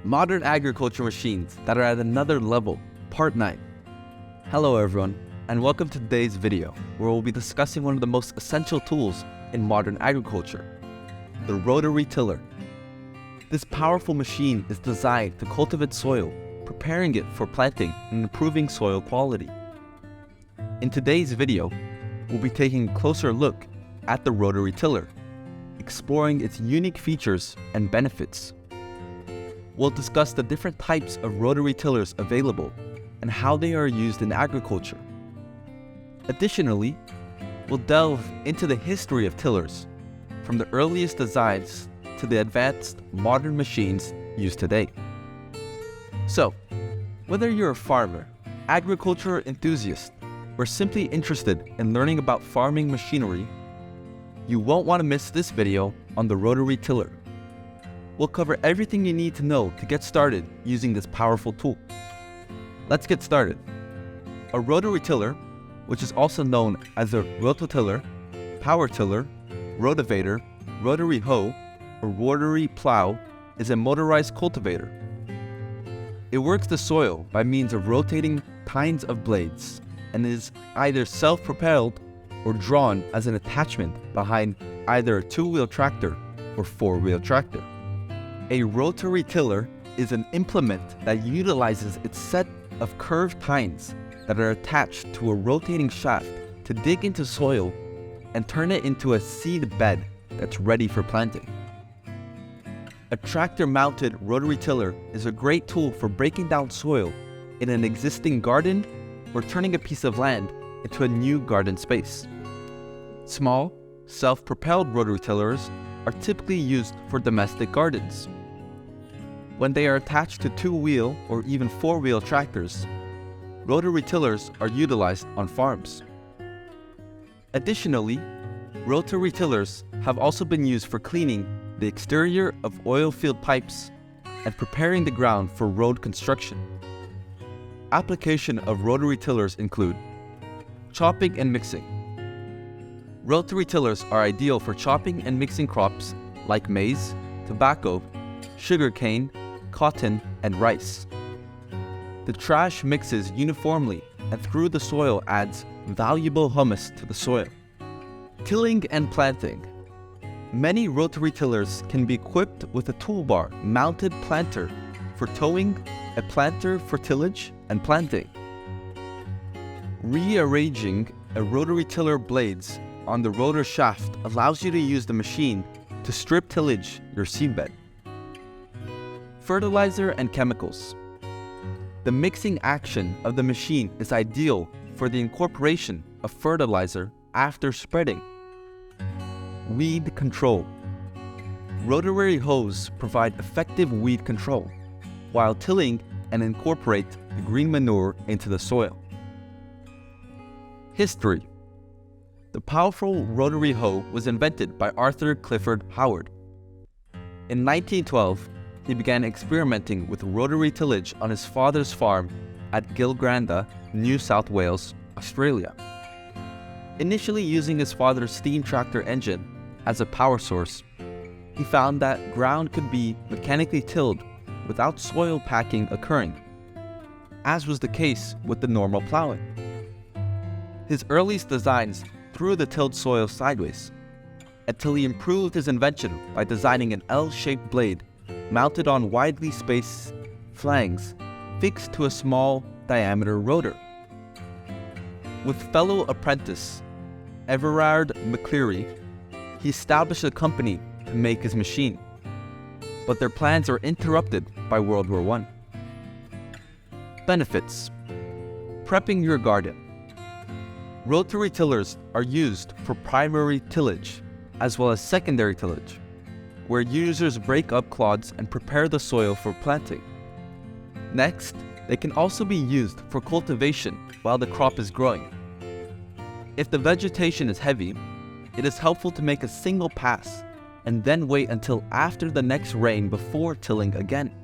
Modern agriculture machines that are at another level, Part 9. Hello everyone, and welcome to today's video, where we'll be discussing one of the most essential tools in modern agriculture, the rotary tiller. This powerful machine is designed to cultivate soil, preparing it for planting and improving soil quality. In today's video, we'll be taking a closer look at the rotary tiller, exploring its unique features and benefits. We'll discuss the different types of rotary tillers available and how they are used in agriculture. Additionally, we'll delve into the history of tillers, from the earliest designs to the advanced modern machines used today. So, whether you're a farmer, agriculture enthusiast, or simply interested in learning about farming machinery, you won't want to miss this video on the rotary tiller. We'll cover everything you need to know to get started using this powerful tool. Let's get started. A rotary tiller, which is also known as a rototiller, power tiller, rotavator, rotary hoe, or rotary plow, is a motorized cultivator. It works the soil by means of rotating tines of blades and is either self-propelled or drawn as an attachment behind either a two-wheel tractor or four-wheel tractor. A rotary tiller is an implement that utilizes its set of curved tines that are attached to a rotating shaft to dig into soil and turn it into a seed bed that's ready for planting. A tractor-mounted rotary tiller is a great tool for breaking down soil in an existing garden or turning a piece of land into a new garden space. Small, self-propelled rotary tillers are typically used for domestic gardens. When they are attached to two-wheel or even four-wheel tractors, rotary tillers are utilized on farms. Additionally, rotary tillers have also been used for cleaning the exterior of oil field pipes and preparing the ground for road construction. Application of rotary tillers include chopping and mixing. Rotary tillers are ideal for chopping and mixing crops like maize, tobacco, sugarcane, cotton, and rice. The trash mixes uniformly and through the soil adds valuable humus to the soil. Tilling and planting. Many rotary tillers can be equipped with a toolbar mounted planter for towing, a planter for tillage and planting. Rearranging a rotary tiller blades on the rotor shaft allows you to use the machine to strip tillage your seedbed. Fertilizer and chemicals. The mixing action of the machine is ideal for the incorporation of fertilizer after spreading. Weed control. Rotary hoes provide effective weed control while tilling and incorporate the green manure into the soil. History. The powerful rotary hoe was invented by Arthur Clifford Howard. In 1912, he began experimenting with rotary tillage on his father's farm at Gilgranda, New South Wales, Australia. Initially using his father's steam tractor engine as a power source, he found that ground could be mechanically tilled without soil packing occurring, as was the case with the normal plowing. His earliest designs threw the tilled soil sideways, until he improved his invention by designing an L-shaped blade mounted on widely spaced flanges fixed to a small diameter rotor. With fellow apprentice Everard McCleary, he established a company to make his machine, but their plans are interrupted by World War I. Benefits. Prepping your garden. Rotary tillers are used for primary tillage as well as secondary tillage, where users break up clods and prepare the soil for planting. Next, they can also be used for cultivation while the crop is growing. If the vegetation is heavy, it is helpful to make a single pass and then wait until after the next rain before tilling again.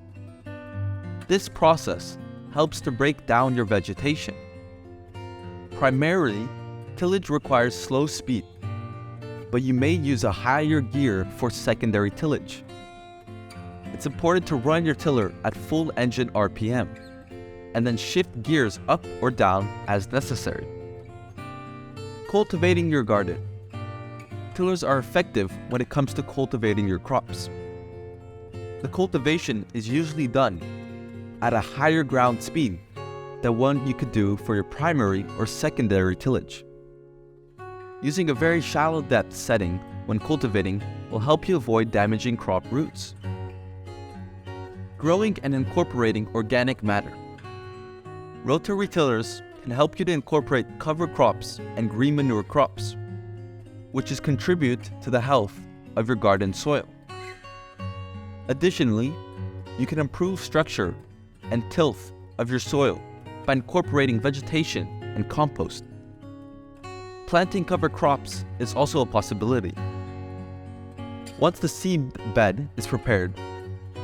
This process helps to break down your vegetation. Primarily, tillage requires slow speed, but you may use a higher gear for secondary tillage. it's important to run your tiller at full engine RPM, and then shift gears up or down as necessary. Cultivating your garden. Tillers are effective when it comes to cultivating your crops. The cultivation is usually done at a higher ground speed than one you could do for your primary or secondary tillage. Using a very shallow depth setting when cultivating will help you avoid damaging crop roots. Growing and incorporating organic matter. Rotary tillers can help you to incorporate cover crops and green manure crops, which is contribute to the health of your garden soil. Additionally, you can improve structure and tilth of your soil by incorporating vegetation and compost. Planting cover crops is also a possibility. Once the seed bed is prepared,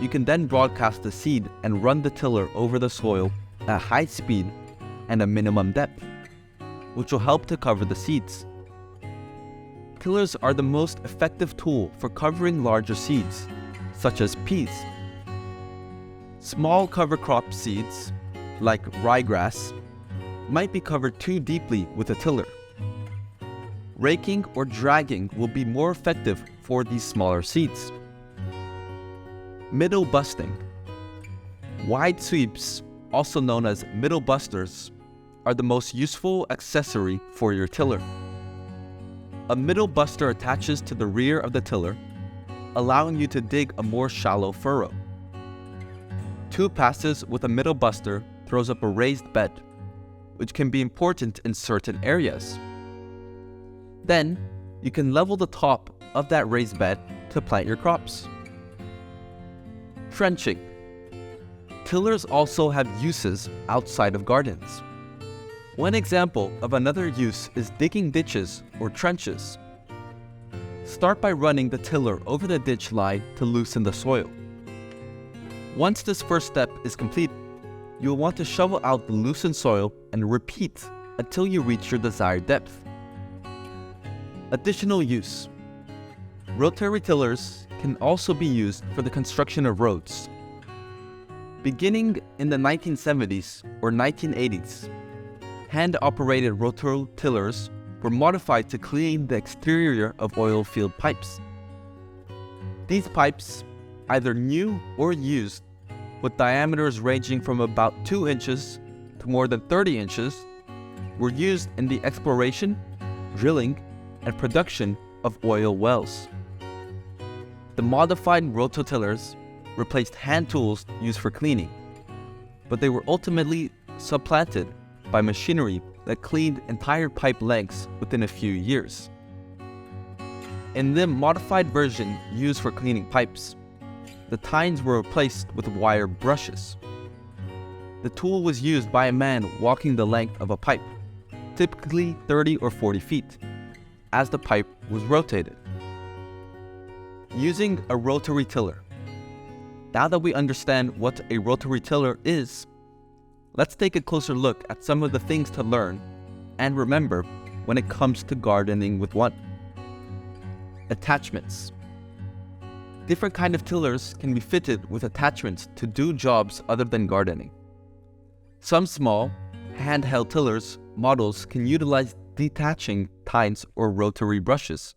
you can then broadcast the seed and run the tiller over the soil at high speed and a minimum depth, which will help to cover the seeds. Tillers are the most effective tool for covering larger seeds, such as peas. Small cover crop seeds, like ryegrass, might be covered too deeply with a tiller. Raking or dragging will be more effective for these smaller seeds. Middle busting. Wide sweeps, also known as middle busters, are the most useful accessory for your tiller. A middle buster attaches to the rear of the tiller, allowing you to dig a more shallow furrow. 2 passes with a middle buster throws up a raised bed, which can be important in certain areas. Then, you can level the top of that raised bed to plant your crops. Trenching. Tillers also have uses outside of gardens. One example of another use is digging ditches or trenches. Start by running the tiller over the ditch line to loosen the soil. Once this first step is complete, you will want to shovel out the loosened soil and repeat until you reach your desired depth. Additional use. Rotary tillers can also be used for the construction of roads. Beginning in the 1970s or 1980s, hand-operated rotary tillers were modified to clean the exterior of oil field pipes. These pipes, either new or used, with diameters ranging from about 2 inches to more than 30 inches, were used in the exploration, drilling, and production of oil wells. The modified rototillers replaced hand tools used for cleaning, but they were ultimately supplanted by machinery that cleaned entire pipe lengths within a few years. In the modified version used for cleaning pipes, the tines were replaced with wire brushes. The tool was used by a man walking the length of a pipe, typically 30 or 40 feet, as the pipe was rotated. Using a rotary tiller. Now that we understand what a rotary tiller is, let's take a closer look at some of the things to learn and remember when it comes to gardening with one. Attachments. Different kinds of tillers can be fitted with attachments to do jobs other than gardening. Some small, handheld tillers models can utilize detaching tines or rotary brushes.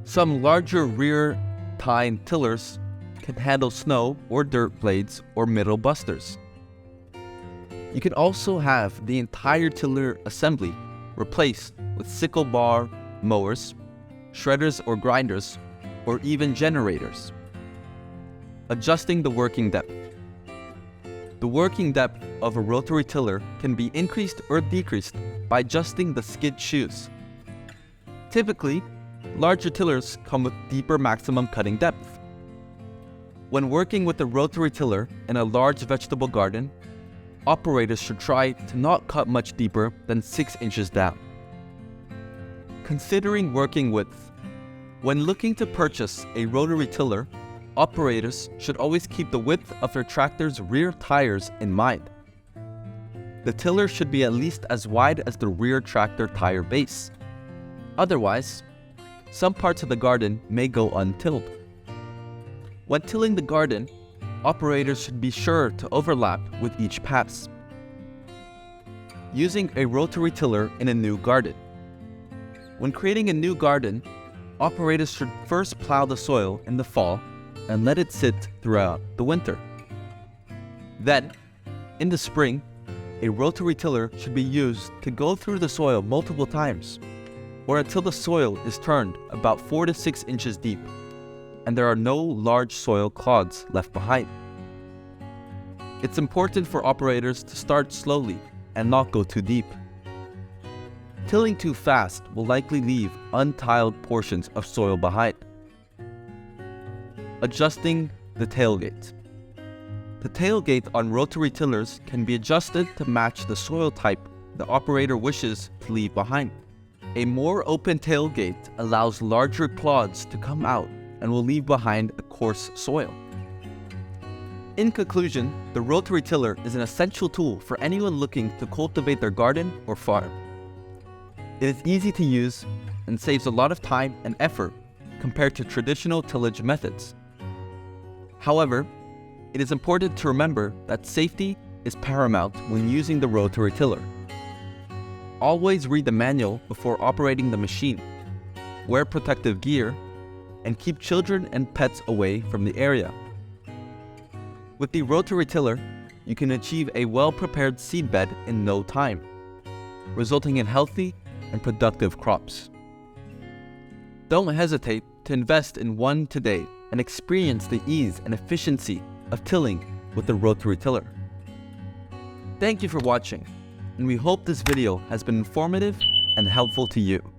Some larger rear tine tillers can handle snow or dirt blades or middle busters. You can also have the entire tiller assembly replaced with sickle bar mowers, shredders or grinders, or even generators. Adjusting the working depth. The working depth of a rotary tiller can be increased or decreased by adjusting the skid shoes. Typically, larger tillers come with deeper maximum cutting depth. When working with a rotary tiller in a large vegetable garden, operators should try to not cut much deeper than 6 inches down. Considering working width. When looking to purchase a rotary tiller, operators should always keep the width of their tractor's rear tires in mind. The tiller should be at least as wide as the rear tractor tire base. Otherwise, some parts of the garden may go untilled. When tilling the garden, operators should be sure to overlap with each pass. Using a rotary tiller in a new garden. When creating a new garden, operators should first plow the soil in the fall and let it sit throughout the winter. Then, in the spring, a rotary tiller should be used to go through the soil multiple times, or until the soil is turned about 4 to 6 inches deep, and there are no large soil clods left behind. It's important for operators to start slowly and not go too deep. Tilling too fast will likely leave untiled portions of soil behind. Adjusting the tailgate. The tailgate on rotary tillers can be adjusted to match the soil type the operator wishes to leave behind. A more open tailgate allows larger clods to come out and will leave behind a coarse soil. In conclusion, the rotary tiller is an essential tool for anyone looking to cultivate their garden or farm. It is easy to use and saves a lot of time and effort compared to traditional tillage methods. However, it is important to remember that safety is paramount when using the rotary tiller. Always read the manual before operating the machine, wear protective gear, and keep children and pets away from the area. With the rotary tiller, you can achieve a well-prepared seedbed in no time, resulting in healthy and productive crops. Don't hesitate to invest in one today and experience the ease and efficiency of tilling with the rotary tiller. Thank you for watching, and we hope this video has been informative and helpful to you.